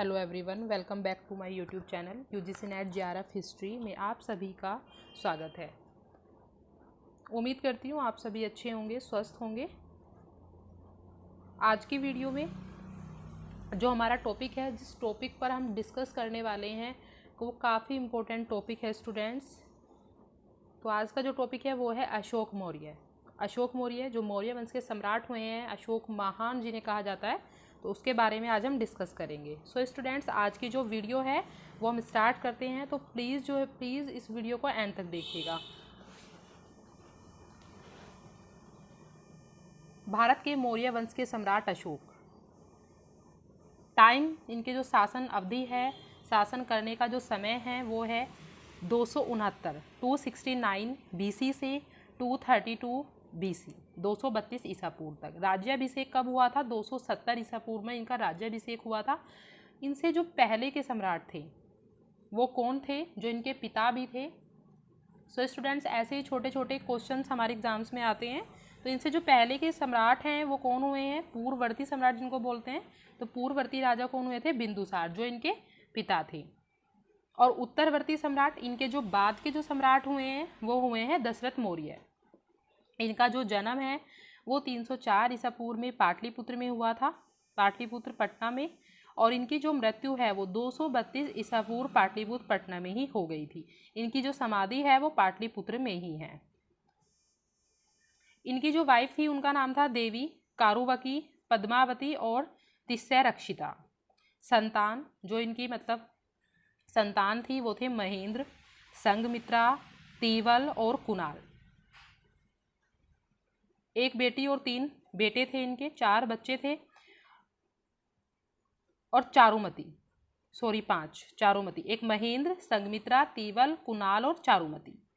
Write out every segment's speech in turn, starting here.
Hello everyone, welcome back to my YouTube channel UGC NET JRF history में आप सभी का स्वागत है। उम्मीद करती हूँ आप सभी अच्छे होंगे, स्वस्थ होंगे। आज की वीडियो में जो हमारा टॉपिक है, जिस टॉपिक पर हम डिस्कस करने वाले हैं वो काफ़ी इम्पोर्टेंट टॉपिक है स्टूडेंट्स। तो आज का जो टॉपिक है वो है अशोक मौर्य। अशोक मौर्य जो मौर्य वंश के सम्राट हुए हैं, अशोक महान जिन्हें कहा जाता है, तो उसके बारे में आज हम डिस्कस करेंगे। सो स्टूडेंट्स, आज की जो वीडियो है वो हम स्टार्ट करते हैं। तो प्लीज़ इस वीडियो को एंड तक देखिएगा। भारत के मौर्य वंश के सम्राट अशोक। टाइम, इनके जो शासन अवधि है, शासन करने का जो समय है वो है 269 BC से 232 BC, 232 ईसा पूर्व तक। राज्याभिषेक कब हुआ था? 270 ईसा पूर्व में इनका राज्याभिषेक हुआ था। इनसे जो पहले के सम्राट थे वो कौन थे, जो इनके पिता भी थे? सो स्टूडेंट्स, ऐसे ही छोटे छोटे क्वेश्चंस हमारे एग्जाम्स में आते हैं। तो इनसे जो पहले के सम्राट हैं वो कौन हुए हैं? पूर्ववर्ती सम्राट जिनको बोलते हैं। तो पूर्ववर्ती राजा कौन हुए थे? बिंदुसार, जो इनके पिता थे। और उत्तरवर्ती सम्राट, इनके जो बाद के जो सम्राट हुए हैं वो हुए हैं दशरथ मौर्य। इनका जो जन्म है वो 304 ईसा पूर्व में पाटलिपुत्र में हुआ था, पाटलिपुत्र पटना में। और इनकी जो मृत्यु है वो 232 ईसा पूर्व पाटलिपुत्र पटना में ही हो गई थी। इनकी जो समाधि है वो पाटलिपुत्र में ही है। इनकी जो वाइफ थी उनका नाम था देवी कारुवकी, पद्मावती और तिस्सैरक्षिता। संतान, जो इनकी संतान थी वो थे महेंद्र, संघमित्रा, तीवल और कुणाल। एक बेटी और 3 बेटे थे इनके, 4 बच्चे थे। और चारुमती, एक महेंद्र, संघमित्रा, तीवल, कुणाल और चारुमती।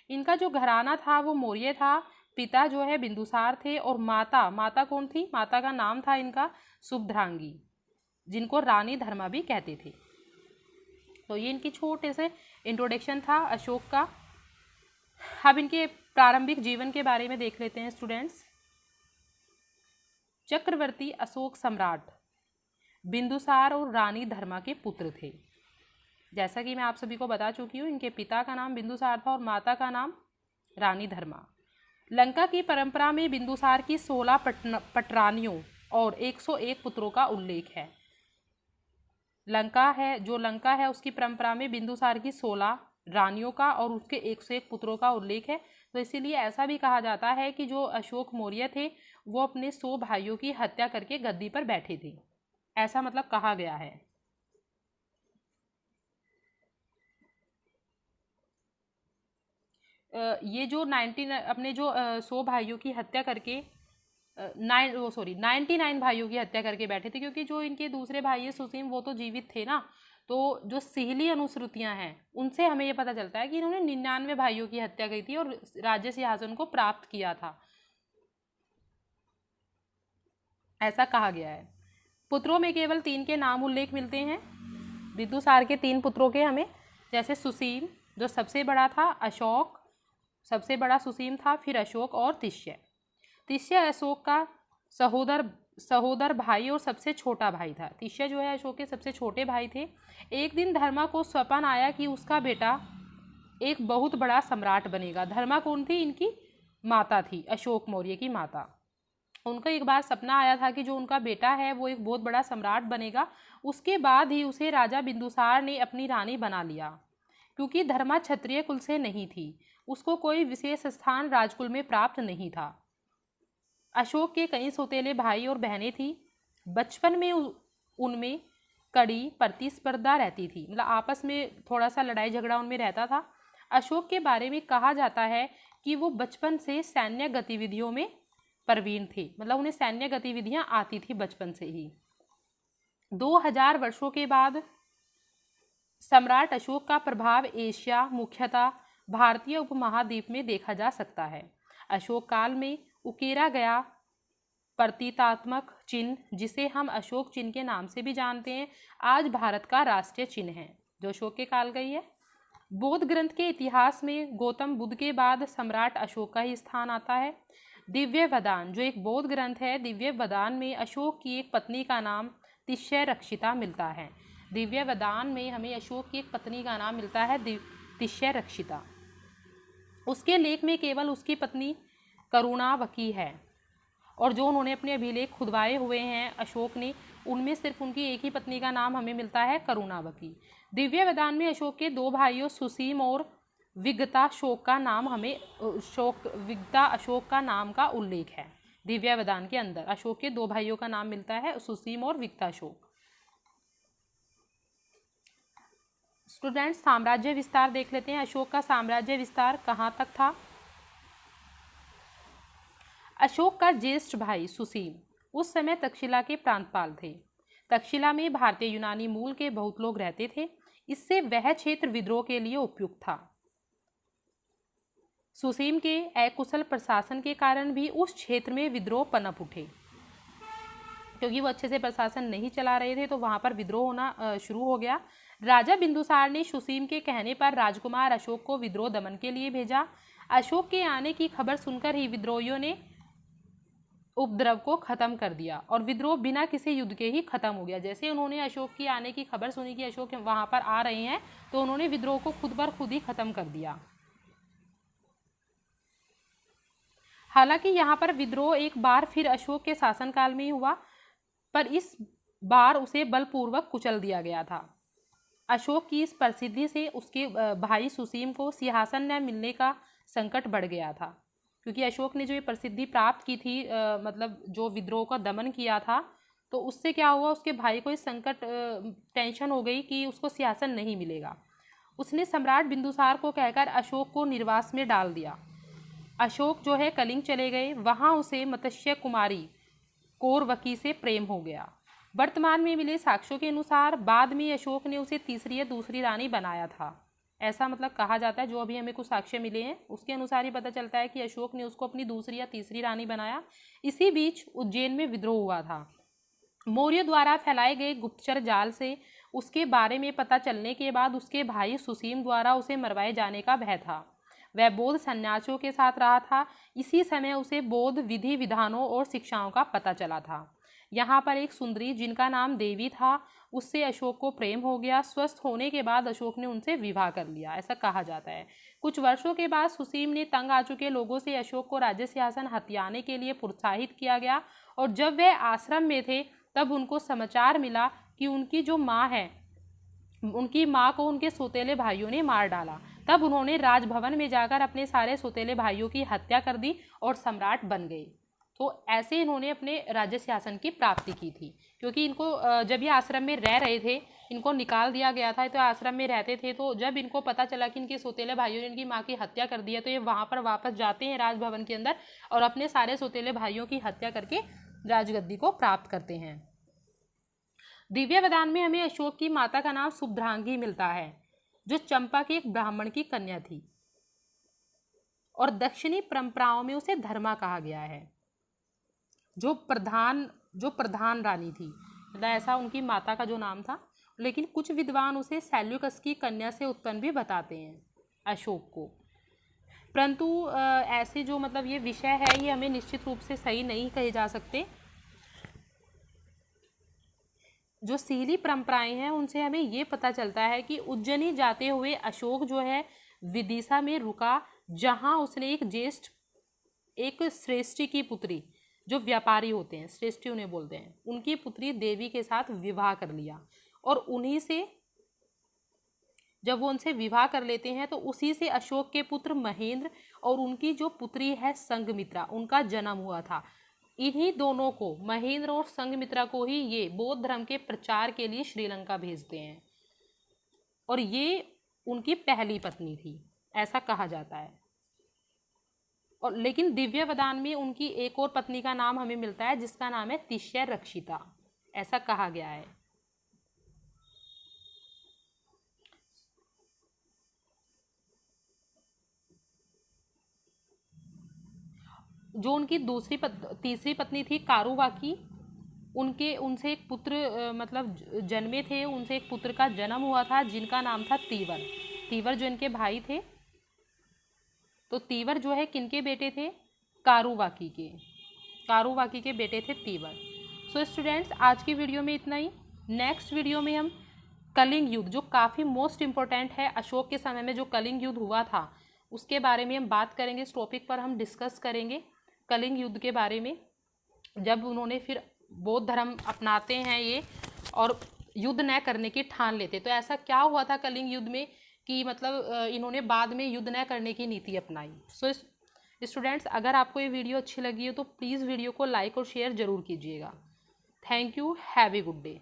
इनका जो घराना था वो मौर्य था। पिता जो है बिंदुसार थे। और माता कौन थी? माता का नाम था इनका शुभद्रांगी, जिनको रानी धर्मा भी कहते थे। तो ये इनकी छोटे से इंट्रोडक्शन था अशोक का। अब इनके प्रारंभिक जीवन के बारे में देख लेते हैं स्टूडेंट्स। चक्रवर्ती अशोक सम्राट बिंदुसार और रानी धर्मा के पुत्र थे। जैसा कि मैं आप सभी को बता चुकी हूँ, इनके पिता का नाम बिंदुसार था और माता का नाम रानी धर्मा। लंका की परंपरा में बिंदुसार की 16 पटरानियों और 101 पुत्रों का उल्लेख है। लंका है उसकी परंपरा में बिंदुसार की 16 रानियों का और उसके 101 पुत्रों का उल्लेख है। तो इसीलिए ऐसा भी कहा जाता है कि जो अशोक मौर्य थे वो अपने 100 भाइयों की हत्या करके गद्दी पर बैठे थे, ऐसा कहा गया है। ये जो 100 भाइयों की हत्या करके 99 भाइयों की हत्या करके बैठे थे, क्योंकि जो इनके दूसरे भाई है सुसीम, वो तो जीवित थे ना। तो जो सिहली अनुश्रुतियां हैं उनसे हमें ये पता चलता है कि इन्होंने 99 भाइयों की हत्या की थी और राज्य सिंहासन को प्राप्त किया था, ऐसा कहा गया है। पुत्रों में केवल 3 के नाम उल्लेख मिलते हैं। बिंदुसार के 3 पुत्रों के हमें, जैसे सुसीम जो सबसे बड़ा था, अशोक सबसे बड़ा सुसीम था, फिर अशोक और तिष्य अशोक का सहोदर भाई और सबसे छोटा भाई था। तिष्य जो है अशोक के सबसे छोटे भाई थे। एक दिन धर्मा को स्वप्न आया कि उसका बेटा एक बहुत बड़ा सम्राट बनेगा। धर्मा कौन थी? इनकी माता थी, अशोक मौर्य की माता। उनका एक बार सपना आया था कि जो उनका बेटा है वो एक बहुत बड़ा सम्राट बनेगा। उसके बाद ही उसे राजा बिंदुसार ने अपनी रानी बना लिया। क्योंकि धर्मा क्षत्रिय कुल से नहीं थी, उसको कोई विशेष स्थान राजकुल में प्राप्त नहीं था। अशोक के कई सौतेले भाई और बहनें थी। बचपन में उनमें कड़ी प्रतिस्पर्धा रहती थी, आपस में थोड़ा सा लड़ाई झगड़ा उनमें रहता था। अशोक के बारे में कहा जाता है कि वो बचपन से सैन्य गतिविधियों में प्रवीण थे, उन्हें सैन्य गतिविधियां आती थी बचपन से ही। 2000 वर्षों के बाद सम्राट अशोक का प्रभाव एशिया, मुख्यतः भारतीय उपमहाद्वीप में देखा जा सकता है। अशोक काल में उकेरा गया प्रतीकात्मक चिन्ह, जिसे हम अशोक चिन्ह के नाम से भी जानते हैं, आज भारत का राष्ट्रीय चिन्ह है, जो अशोक के काल का ही है। बौद्ध ग्रंथ के इतिहास में गौतम बुद्ध के बाद सम्राट अशोक का ही स्थान आता है। दिव्य वदान जो एक बौद्ध ग्रंथ है, दिव्य वदान में अशोक की एक पत्नी का नाम तिस्सैरक्षिता मिलता है। दिव्यवदान में हमें अशोक की एक पत्नी का नाम मिलता है तिष्यरक्षिता। उसके लेख में केवल उसकी पत्नी करुणावकी है, और जो उन्होंने अपने अभिलेख खुदवाए हुए हैं अशोक ने, उनमें सिर्फ उनकी एक ही पत्नी का नाम हमें मिलता है, करुणावकी। दिव्यवदान में अशोक के दो भाइयों सुसीम और विगताशोक का नाम हमें विगताशोक का नाम का उल्लेख है। दिव्यवदान के अंदर अशोक के दो भाइयों का नाम मिलता है, सुसीम और विगताशोक। स्टूडेंट्स, साम्राज्य विस्तार देख लेते हैं। अशोक का साम्राज्य विस्तार कहाँ तक था? अशोक का ज्येष्ठ भाई सुसीम उस समय तक्षशिला के प्रांतपाल थे। तक्षशिला में भारतीय यूनानी मूल के बहुत लोग रहते थे, इससे वह क्षेत्र विद्रोह के लिए उपयुक्त था। सुसीम के अकुशल प्रशासन के कारण भी उस क्षेत्र में विद्रोह पनप उठे, क्योंकि वो अच्छे से प्रशासन नहीं चला रहे थे, तो वहां पर विद्रोह होना शुरू हो गया। राजा बिंदुसार ने सुसीम के कहने पर राजकुमार अशोक को विद्रोह दमन के लिए भेजा। अशोक के आने की खबर सुनकर ही विद्रोहियों ने उपद्रव को खत्म कर दिया और विद्रोह बिना किसी युद्ध के ही खत्म हो गया। जैसे उन्होंने अशोक की आने की खबर सुनी कि अशोक वहां पर आ रहे हैं, तो उन्होंने विद्रोह को खुद पर खुद ही खत्म कर दिया। हालांकि यहाँ पर विद्रोह एक बार फिर अशोक के शासनकाल में ही हुआ, पर इस बार उसे बलपूर्वक कुचल दिया गया था। अशोक की इस प्रसिद्धि से उसके भाई सुसीम को सिंहासन न मिलने का संकट बढ़ गया था, क्योंकि अशोक ने जो ये प्रसिद्धि प्राप्त की थी, मतलब जो विद्रोह का दमन किया था, तो उससे क्या हुआ, उसके भाई को इस संकट टेंशन हो गई कि उसको सिंहासन नहीं मिलेगा। उसने सम्राट बिंदुसार को कहकर अशोक को निर्वास में डाल दिया। अशोक जो है कलिंग चले गए, वहाँ उसे मत्स्य कुमारी कौरवकी से प्रेम हो गया। वर्तमान में मिले साक्ष्यों के अनुसार बाद में अशोक ने उसे तीसरी या दूसरी रानी बनाया था, ऐसा मतलब कहा जाता है। जो अभी हमें कुछ साक्ष्य मिले हैं उसके अनुसार ही पता चलता है कि अशोक ने उसको अपनी दूसरी या तीसरी रानी बनाया। इसी बीच उज्जैन में विद्रोह हुआ था। मौर्य द्वारा फैलाए गए गुप्तचर जाल से उसके बारे में पता चलने के बाद उसके भाई सुसीम द्वारा उसे मरवाए जाने का भय था। वह बौद्ध सन्यासियों के साथ रहा था। इसी समय उसे बौद्ध विधि विधानों और शिक्षाओं का पता चला था। यहाँ पर एक सुंदरी जिनका नाम देवी था, उससे अशोक को प्रेम हो गया। स्वस्थ होने के बाद अशोक ने उनसे विवाह कर लिया, ऐसा कहा जाता है। कुछ वर्षों के बाद सुसीम ने तंग आ चुके लोगों से अशोक को राज्य सिंहासन हथियाने के लिए प्रोत्साहित किया गया, और जब वह आश्रम में थे तब उनको समाचार मिला कि उनकी जो माँ है, उनकी माँ को उनके सौतेले भाइयों ने मार डाला। तब उन्होंने राजभवन में जाकर अपने सारे सौतेले भाइयों की हत्या कर दी और सम्राट बन गए। तो ऐसे इन्होंने अपने राज्य शासन की प्राप्ति की थी, क्योंकि इनको जब ये आश्रम में रह रहे थे, इनको निकाल दिया गया था, तो आश्रम में रहते थे। तो जब इनको पता चला कि इनके सौतेले भाइयों ने इनकी माँ की हत्या कर दी है, तो ये वहाँ पर वापस जाते हैं राजभवन के अंदर और अपने सारे सौतेले भाइयों की हत्या करके राजगद्दी को प्राप्त करते हैं। दिव्यवदान में हमें अशोक की माता का नाम शुभ्रांगी मिलता है, जो चंपा के एक ब्राह्मण की कन्या थी, और दक्षिणी परंपराओं में उसे धर्मा कहा गया है, जो प्रधान रानी थी, मतलब ऐसा उनकी माता का जो नाम था। लेकिन कुछ विद्वान उसे सेल्यूकस की कन्या से उत्पन्न भी बताते हैं अशोक को, परंतु ऐसे जो मतलब ये विषय है ये हमें निश्चित रूप से सही नहीं कहे जा सकते। जो सीली परंपराएं हैं उनसे हमें ये पता चलता है कि उज्जैनी जाते हुए अशोक जो है विदिशा में रुका, जहां उसने एक श्रेष्ठी की पुत्री, जो व्यापारी होते हैं श्रेष्ठी उन्हें बोलते हैं, उनकी पुत्री देवी के साथ विवाह कर लिया। और उन्हीं से जब वो उनसे विवाह कर लेते हैं तो उसी से अशोक के पुत्र महेंद्र और उनकी जो पुत्री है संघमित्रा, उनका जन्म हुआ था। इन्हीं दोनों को, महेंद्र और संघमित्रा को ही ये बौद्ध धर्म के प्रचार के लिए श्रीलंका भेजते हैं, और ये उनकी पहली पत्नी थी, ऐसा कहा जाता है। और लेकिन दिव्यवदान में उनकी एक और पत्नी का नाम हमें मिलता है, जिसका नाम है तिष्यरक्षिता, ऐसा कहा गया है। जो उनकी तीसरी पत्नी थी कारुवाकी, उनसे एक पुत्र मतलब जन्मे थे, उनसे एक पुत्र का जन्म हुआ था जिनका नाम था तीवर जो इनके भाई थे। तो तीवर जो है किनके बेटे थे? कारुवाकी के बेटे थे तीवर। सो स्टूडेंट्स, आज की वीडियो में इतना ही। नेक्स्ट वीडियो में हम कलिंग युद्ध जो काफ़ी मोस्ट इम्पोर्टेंट है, अशोक के समय में जो कलिंग युद्ध हुआ था उसके बारे में हम बात करेंगे। इस टॉपिक पर हम डिस्कस करेंगे कलिंग युद्ध के बारे में, जब उन्होंने फिर बौद्ध धर्म अपनाते हैं ये और युद्ध न करने की ठान लेते। तो ऐसा क्या हुआ था कलिंग युद्ध में कि मतलब इन्होंने बाद में युद्ध न करने की नीति अपनाई। सो स्टूडेंट्स, अगर आपको ये वीडियो अच्छी लगी हो तो प्लीज़ वीडियो को लाइक और शेयर ज़रूर कीजिएगा। Thank you, have a good day.